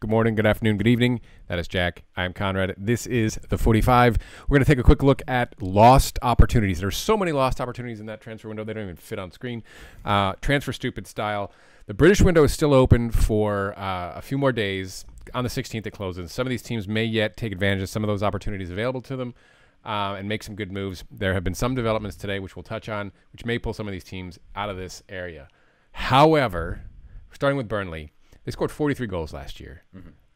Good morning, good afternoon, good evening. That is Jack. I'm Conrad. This is the 45. We're going to take a quick look at lost opportunities. There's so many lost opportunities in that transfer window, they don't even fit on screen. Transfer stupid style. The British window is still open for a few more days. On the 16th, it closes. Some of these teams may yet take advantage of some of those opportunities available to them and make some good moves. There have been some developments today, which we'll touch on, which may pull some of these teams out of this area. However, starting with Burnley, they scored 43 goals last year.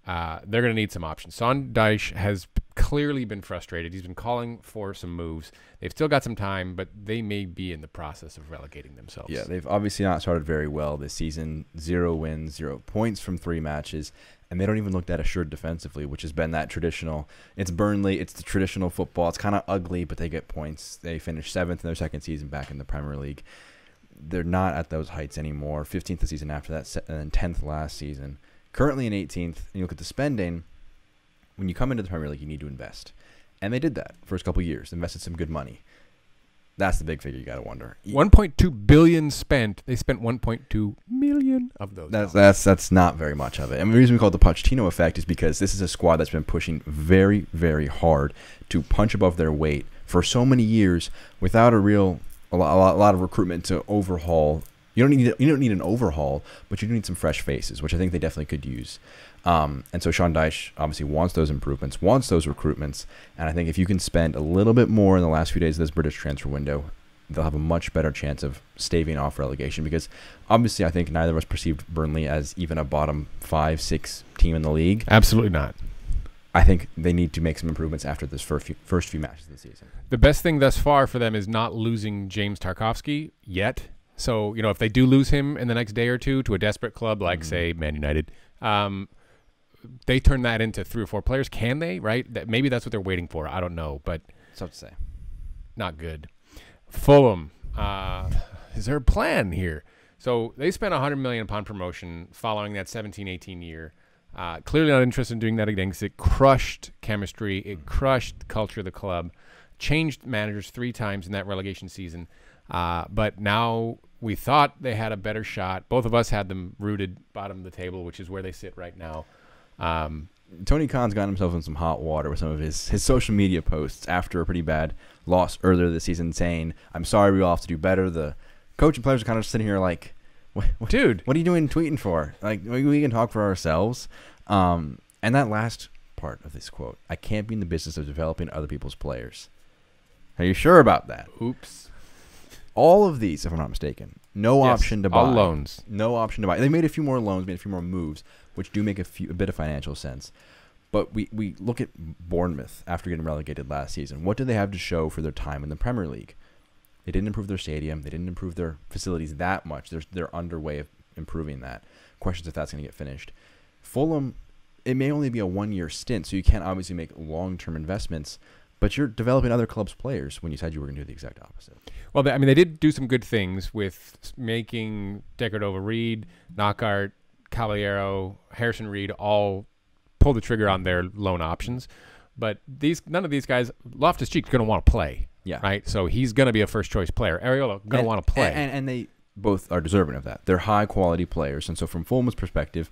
They're going to need some options. Sean Dyche has clearly been frustrated. He's been calling for some moves. They've still got some time, but they may be in the process of relegating themselves. Yeah, they've obviously not started very well this season. 0 wins, 0 points from 3 matches, and they don't even look that assured defensively, which has been that traditional. It's Burnley. It's the traditional football. It's kind of ugly, but they get points. They finished 7th in their second season back in the Premier League. They're not at those heights anymore. 15th the season after that, and then 10th last season. Currently in 18th, and you look at the spending, when you come into the Premier League, you need to invest. And they did that first couple of years, invested some good money. That's the big figure you got to wonder. 1.2 billion spent. They spent 1.2 million of those. That's not very much of it. And the reason we call it the Pochettino Effect is because this is a squad that's been pushing very, very hard to punch above their weight for so many years without a lot of recruitment to overhaul. You don't need an overhaul, but you do need some fresh faces, which I think they definitely could use. And so Sean Dyche obviously wants those improvements, wants those recruitments, and I think if you can spend a little bit more in the last few days of this British transfer window, they'll have a much better chance of staving off relegation, because obviously I think neither of us perceived Burnley as even a bottom 5-6 team in the league. Absolutely not. I think they need to make some improvements after this first few matches of the season. The best thing thus far for them is not losing James Tarkowski yet. So, if they do lose him in the next day or two to a desperate club like, say, Man United, they turn that into 3 or 4 players. Can they, right? Maybe that's what they're waiting for. I don't know, but it's tough to say. Not good. Fulham, is there a plan here? So they spent £100 million upon promotion following that 17-18 year. Clearly not interested in doing that again because it crushed chemistry. It crushed the culture of the club. Changed managers 3 times in that relegation season. But now we thought they had a better shot. Both of us had them rooted bottom of the table, which is where they sit right now. Tony Khan's gotten himself in some hot water with some of his social media posts after a pretty bad loss earlier this season, saying, "I'm sorry, we all have to do better." The coach and players are kind of sitting here like, dude, what are you doing tweeting for? Like, we can talk for ourselves. And that last part of this quote, "I can't be in the business of developing other people's players." Are you sure about that? Oops. All of these, if I'm not mistaken, no option to buy. All loans. No option to buy. They made a few more loans, made a few more moves, which do make a bit of financial sense. But we look at Bournemouth after getting relegated last season. What do they have to show for their time in the Premier League? They didn't improve their stadium. They didn't improve their facilities that much. They're underway of improving that. Questions if that's going to get finished. Fulham, it may only be a 1-year stint, so you can't obviously make long-term investments. But you're developing other clubs' players when you said you were going to do the exact opposite. Well, they did do some good things with making Decordova-Reid, Knockaert, Caballero, Harrison Reed all pull the trigger on their loan options. But none of these guys, Loftus-Cheek's going to want to play. Yeah. Right? So he's going to be a first-choice player. Areola going to want to play. And they both are deserving of that. They're high-quality players. And so from Fulham's perspective,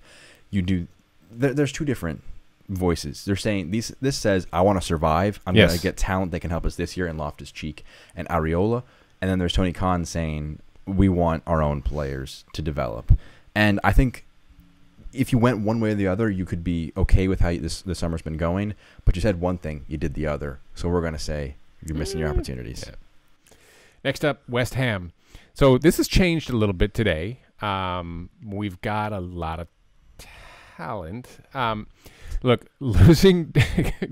there's 2 different voices. They're saying this says, I want to survive. I'm going to get talent that can help us this year in Loftus-Cheek and Areola. And then there's Tony Khan saying, we want our own players to develop. And I think if you went one way or the other, you could be okay with how this summer's been going. But you said one thing, you did the other. So we're going to say you're missing your opportunities. Yeah. Next up, West Ham. So this has changed a little bit today. We've got a lot of talent. Look, losing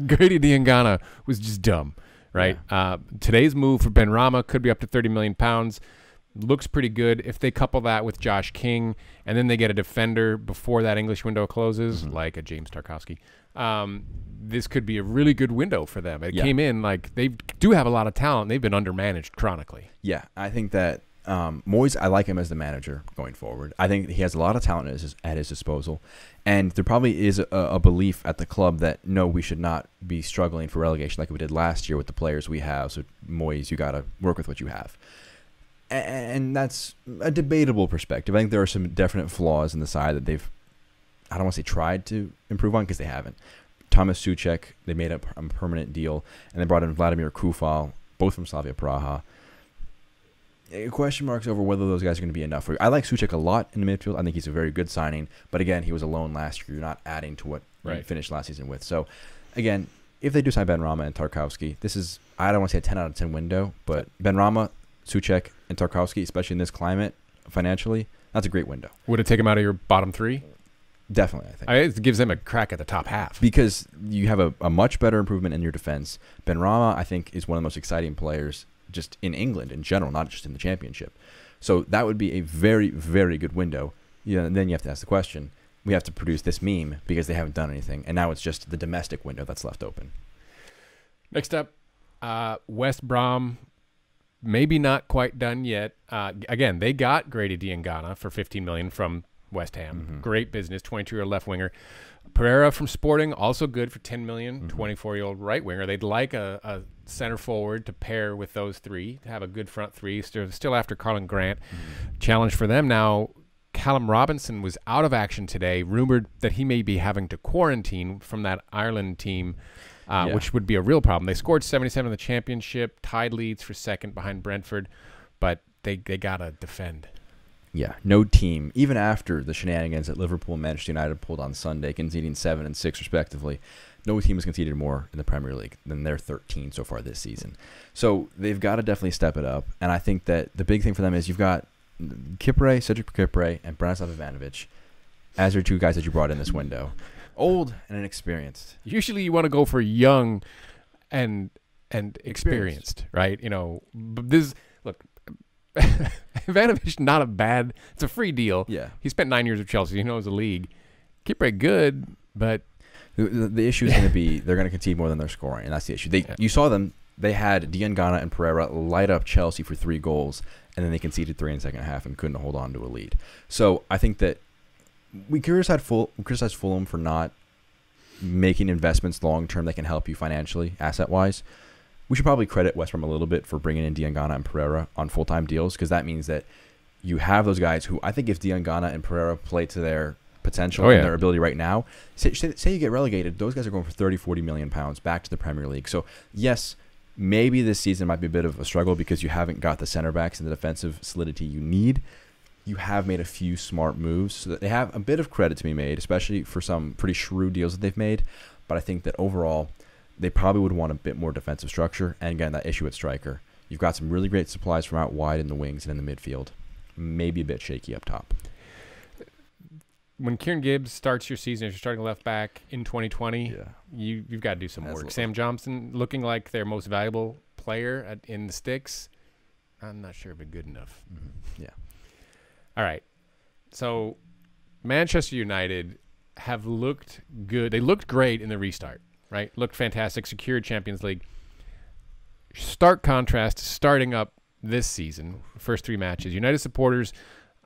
Grady Diangana was just dumb, right? Yeah. Today's move for Benrahma could be up to £30 million. Looks pretty good. If they couple that with Josh King, and then they get a defender before that English window closes, like a James Tarkowski, this could be a really good window for them. It came in like they do have a lot of talent. They've been undermanaged chronically. Yeah, I think that Moyes, I like him as the manager going forward. I think he has a lot of talent at his disposal. And there probably is a belief at the club that, no, we should not be struggling for relegation like we did last year with the players we have. So, Moyes, you got to work with what you have. And that's a debatable perspective. I think there are some definite flaws in the side that they've I don't want to say tried to improve on because they haven't. Thomas Suchek, they made a permanent deal, and they brought in Vladimir Kufal, both from Slavia Praha. Question marks over whether those guys are going to be enough for you. I like Suchek a lot in the midfield. I think he's a very good signing. But again, he was a loan last year. You're not adding to what you finished last season with. So, again, if they do sign Benrahma and Tarkowski, this is, I don't want to say a 10 out of 10 window, but Benrahma, Suchek, and Tarkowski, especially in this climate financially, that's a great window. Would it take him out of your bottom three? Definitely, I think. It gives them a crack at the top half. Because you have a much better improvement in your defense. Benrahma, I think, is one of the most exciting players just in England in general, not just in the championship. So that would be a very, very good window. And then you have to ask the question, we have to produce this meme because they haven't done anything. And now it's just the domestic window that's left open. Next up, West Brom, maybe not quite done yet. Again, they got Grady Diangana for $15 million from West Ham. Great business, 22-year left winger. Pereira from Sporting, also good for $10 million, 24-year-old right winger. They'd like a center forward to pair with those three, to have a good front three. Still after Colin Grant. Challenge for them now. Callum Robinson was out of action today, rumored that he may be having to quarantine from that Ireland team, which would be a real problem. They scored 77 in the championship, tied Leeds for second behind Brentford, but they got to defend. Yeah, no team, even after the shenanigans that Liverpool and Manchester United pulled on Sunday, conceding 7 and 6 respectively, no team has conceded more in the Premier League than their 13 so far this season. So they've got to definitely step it up. And I think that the big thing for them is you've got Cedric Kipre, and Branislav Ivanovic as your two guys that you brought in this window. Old and inexperienced. Usually you want to go for young and experienced, right? You know, this look. Ivanovic, not a bad. It's a free deal. Yeah, he spent 9 years with Chelsea. He knows the league. Kipre good, but the issue is going to be they're going to concede more than they're scoring, and that's the issue. You saw them. They had Diangana and Pereira light up Chelsea for 3 goals, and then they conceded 3 in the second half and couldn't hold on to a lead. So I think that we criticized Fulham for not making investments long term that can help you financially, asset wise. We should probably credit West Brom a little bit for bringing in Diangana and Pereira on full-time deals, because that means that you have those guys who, I think if Diangana and Pereira play to their potential and their ability right now, say you get relegated, those guys are going for 30, 40 million pounds back to the Premier League. So, yes, maybe this season might be a bit of a struggle because you haven't got the center backs and the defensive solidity you need. You have made a few smart moves, so that they have a bit of credit to be made, especially for some pretty shrewd deals that they've made. But I think that overall, they probably would want a bit more defensive structure. And again, that issue at striker. You've got some really great supplies from out wide in the wings and in the midfield. Maybe a bit shaky up top. When Kieran Gibbs starts your season, if you're starting left back in 2020, you've got to do some work. Sam Johnson looking like their most valuable player in the sticks. I'm not sure if it's good enough. Yeah. All right. So Manchester United have looked good. They looked great in the restart. Right, looked fantastic, secured Champions League. Stark contrast to starting up this season, first 3 matches. United supporters,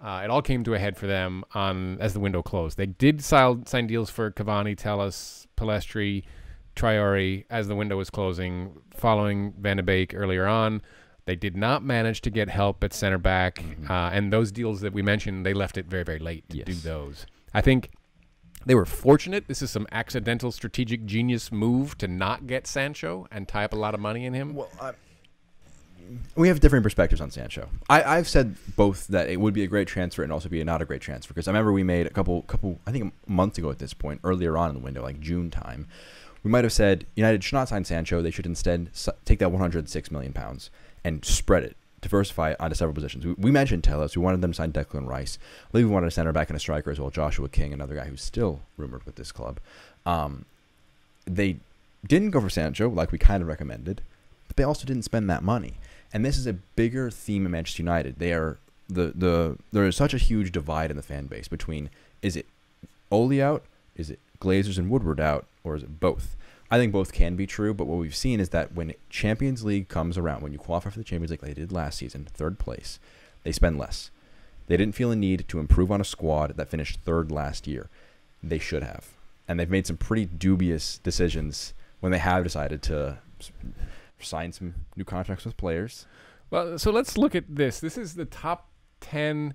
it all came to a head for them as the window closed. They did sign deals for Cavani, Telles, Pellistri, Traore as the window was closing, following Van de Beek earlier on. They did not manage to get help at center back, and those deals that we mentioned, they left it very, very late to do those. I think they were fortunate. This is some accidental strategic genius move to not get Sancho and tie up a lot of money in him. Well, we have different perspectives on Sancho. I've said both that it would be a great transfer and also be not a great transfer, because I remember we made a couple, I think a month ago at this point, earlier on in the window, like June time, we might have said United should not sign Sancho. They should instead take that £106 million and spread it, diversify it onto several positions. We mentioned Telles. We wanted them to sign Declan Rice. I believe we wanted a center back and a striker as well, Joshua King, another guy who's still rumored with this club. They didn't go for Sancho like we kind of recommended, but they also didn't spend that money. And this is a bigger theme in Manchester United. There is such a huge divide in the fan base between, is it Ole out, is it Glazers and Woodward out, or is it both? I think both can be true, but what we've seen is that when Champions League comes around, when you qualify for the Champions League like they did last season, 3rd place, they spend less. They didn't feel a need to improve on a squad that finished 3rd last year. They should have. And they've made some pretty dubious decisions when they have decided to sign some new contracts with players. Well, so let's look at this. This is the top 10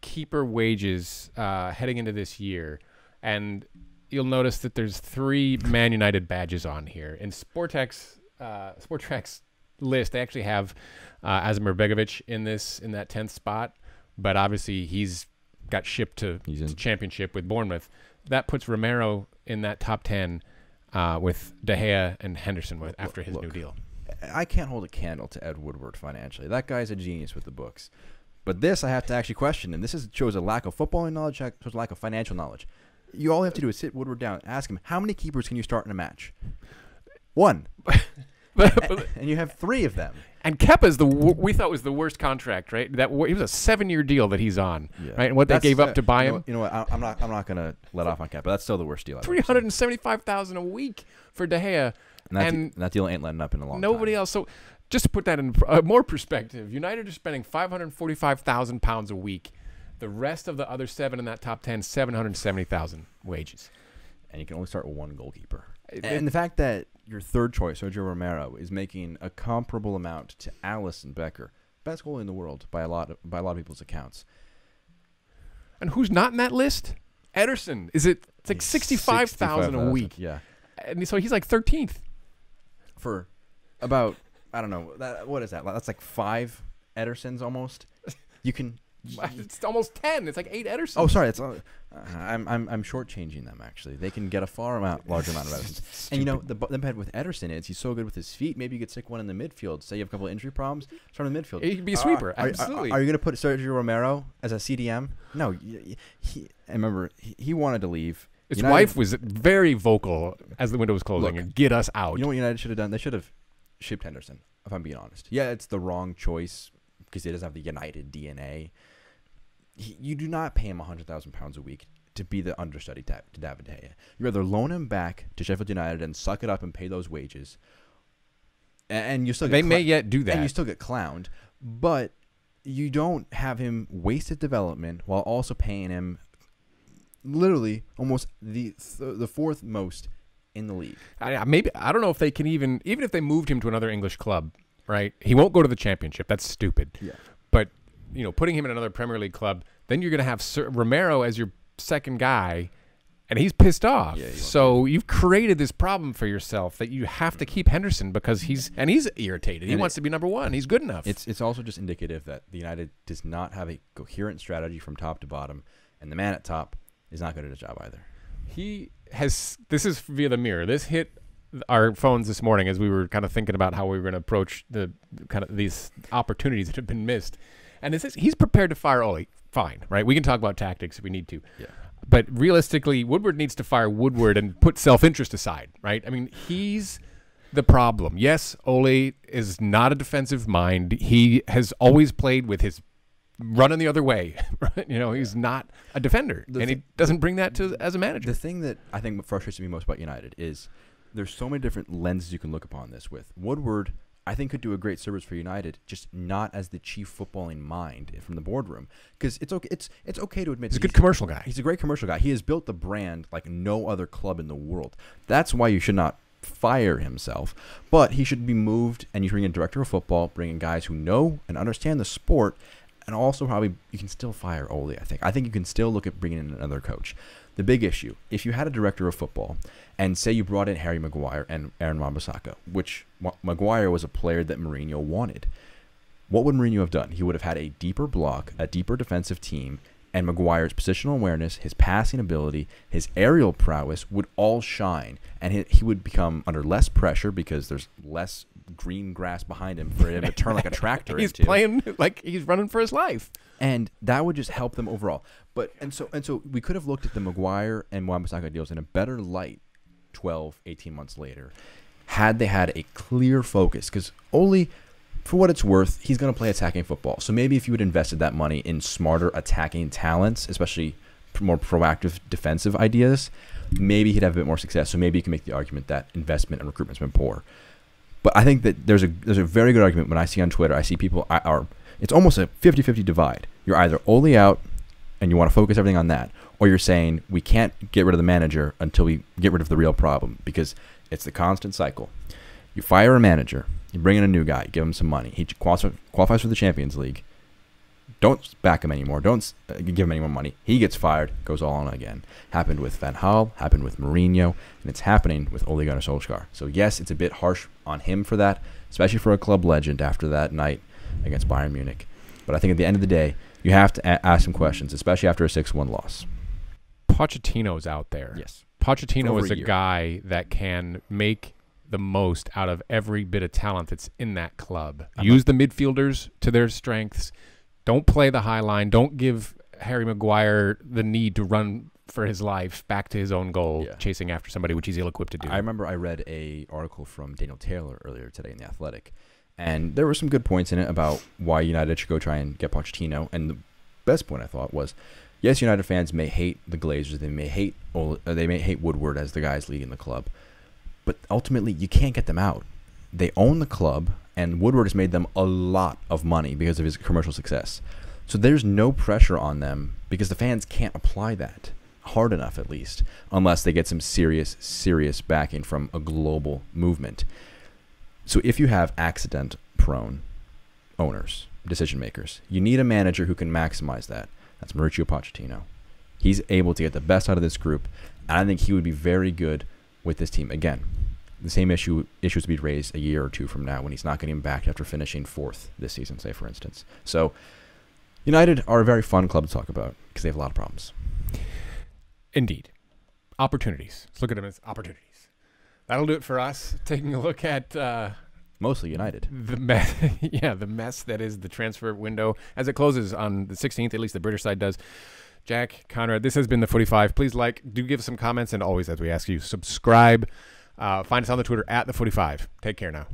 keeper wages heading into this year. And you'll notice that there's 3 Man United badges on here. In Sportrek's list, they actually have Asmir Begovic in that 10th spot, but obviously he's got shipped to Championship with Bournemouth. That puts Romero in that top 10 with De Gea and Henderson after his new deal. I can't hold a candle to Ed Woodward financially. That guy's a genius with the books. But this I have to actually question, and shows a lack of footballing knowledge, shows a lack of financial knowledge. You all have to do is sit Woodward down, ask him, how many keepers can you start in a match? 1. And you have 3 of them. And Kepa's we thought was the worst contract, right? It was a 7-year deal that he's on, right? And what they gave up to buy him. You know what? I'm not gonna let off on Kepa. That's still the worst deal. $375,000 a week for De Gea, and that deal ain't letting up in a long time. Nobody else. So just to put that in more perspective, United are spending £545,000 a week. The rest of the other 7 in that top 10, $770,000 wages. And you can only start with 1 goalkeeper. And the fact that your third choice, Sergio Romero, is making a comparable amount to Alisson Becker, best goalie in the world by a lot of people's accounts. And who's not in that list? Ederson. It's like $65,000 a week. Yeah. And so he's like 13th. For about, I don't know, what is that? That's like 5 Edersons almost. You can... It's almost 10. It's like 8 Edersons. Oh, sorry. I'm shortchanging them, actually. They can get a larger amount of Edersons. And, you know, the bad with Ederson is he's so good with his feet. Maybe you could stick one in the midfield. Say you have a couple of injury problems. Start in the midfield. He could be a sweeper. Absolutely. Are you going to put Sergio Romero as a CDM? No. I remember he wanted to leave. His wife was very vocal as the window was closing and get us out. You know what United should have done? They should have shipped Henderson, if I'm being honest. Yeah, it's the wrong choice because he doesn't have the United DNA. You do not pay him £100,000 a week to be the understudy to David De Gea. You rather loan him back to Sheffield United and suck it up and pay those wages. And you still they may yet do that. And you still get clowned, but you don't have him wasted development while also paying him literally almost the 4th most in the league. I don't know if they can even if they moved him to another English club, right? He won't go to the Championship. That's stupid. Yeah. But putting him in another Premier League club, then you're going to have Romero as your second guy, and he's pissed off. Yeah, so you've created this problem for yourself that you have to keep Henderson because he's irritated. He wants to be number 1. He's good enough. It's also just indicative that the United does not have a coherent strategy from top to bottom, and the man at top is not good at his job either. This is via the mirror. This hit our phones this morning as we were kind of thinking about how we were going to approach the kind of these opportunities that have been missed. And he's prepared to fire Ole. Fine, right? We can talk about tactics if we need to. Yeah. But realistically, Woodward needs to fire Woodward and put self-interest aside, right? I mean, he's the problem. Yes, Ole is not a defensive mind. He has always played with his running the other way. Right? He's not a defender, and he doesn't bring that to as a manager. The thing that I think frustrates me most about United is there's so many different lenses you can look upon this with. Woodward, I think, could do a great service for United, just not as the chief footballing mind from the boardroom. Because it's okay to admit he's a good commercial guy. He's a great commercial guy. He has built the brand like no other club in the world. That's why you should not fire himself. But he should be moved, and you bring in a director of football, bring in guys who know and understand the sport, and also probably you can still fire Ole, I think. I think you can still look at bringing in another coach. The big issue, if you had a director of football, and say you brought in Harry Maguire and Aaron Wan-Bissaka, which Maguire was a player that Mourinho wanted, what would Mourinho have done? He would have had a deeper block, a deeper defensive team, and Maguire's positional awareness, his passing ability, his aerial prowess would all shine, and he would become under less pressure because there's less green grass behind him for him to turn like a tractor. He's playing like he's running for his life, and that would just help them overall. But and so we could have looked at the Maguire and Wan-Bissaka deals in a better light 12, 18 months later had they had a clear focus, because Ole, for what it's worth, he's going to play attacking football. So maybe if you had invested that money in smarter attacking talents, especially more proactive defensive ideas, maybe he'd have a bit more success. So maybe you can make the argument that investment and recruitment's been poor. But I think that there's a very good argument when I see on Twitter, I see people it's almost a 50-50 divide. You're either Ole out and you want to focus everything on that, or you're saying we can't get rid of the manager until we get rid of the real problem, because it's the constant cycle. You fire a manager, you bring in a new guy, you give him some money, he qualifies for the Champions League. don't back him anymore. Don't give him any more money. He gets fired, goes all on again. Happened with Van Gaal, happened with Mourinho, and it's happening with Ole Gunnar Solskjaer. So yes, it's a bit harsh on him for that, especially for a club legend after that night against Bayern Munich. But I think at the end of the day, you have to ask some questions, especially after a 6-1 loss. Pochettino's out there. Yes. Pochettino is a guy that can make the most out of every bit of talent that's in that club. Use the midfielders to their strengths. Don't play the high line. Don't give Harry Maguire the need to run for his life back to his own goal, chasing after somebody, which he's ill-equipped to do. I remember I read a article from Daniel Taylor earlier today in The Athletic, and there were some good points in it about why United should go try and get Pochettino. And the best point I thought was, yes, United fans may hate the Glazers. They may hate Woodward as the guys leading the club. But ultimately, you can't get them out. They own the club, and Woodward has made them a lot of money because of his commercial success. So there's no pressure on them because the fans can't apply that hard enough, at least, unless they get some serious backing from a global movement. So if you have accident-prone owners, decision-makers, you need a manager who can maximize that. That's Mauricio Pochettino. He's able to get the best out of this group, and I think he would be very good with this team. Again, the same issues will be raised a year or two from now when he's not getting back after finishing 4th this season, say, for instance. So United are a very fun club to talk about because they have a lot of problems. Indeed. Opportunities. Let's look at them as opportunities. That'll do it for us. Taking a look at mostly United. The mess that is the transfer window as it closes on the 16th. At least the British side does. Jack, Conrad, this has been the 45. Please do give us some comments, and always, as we ask you, subscribe. Find us on the Twitter at the 45. Take care now.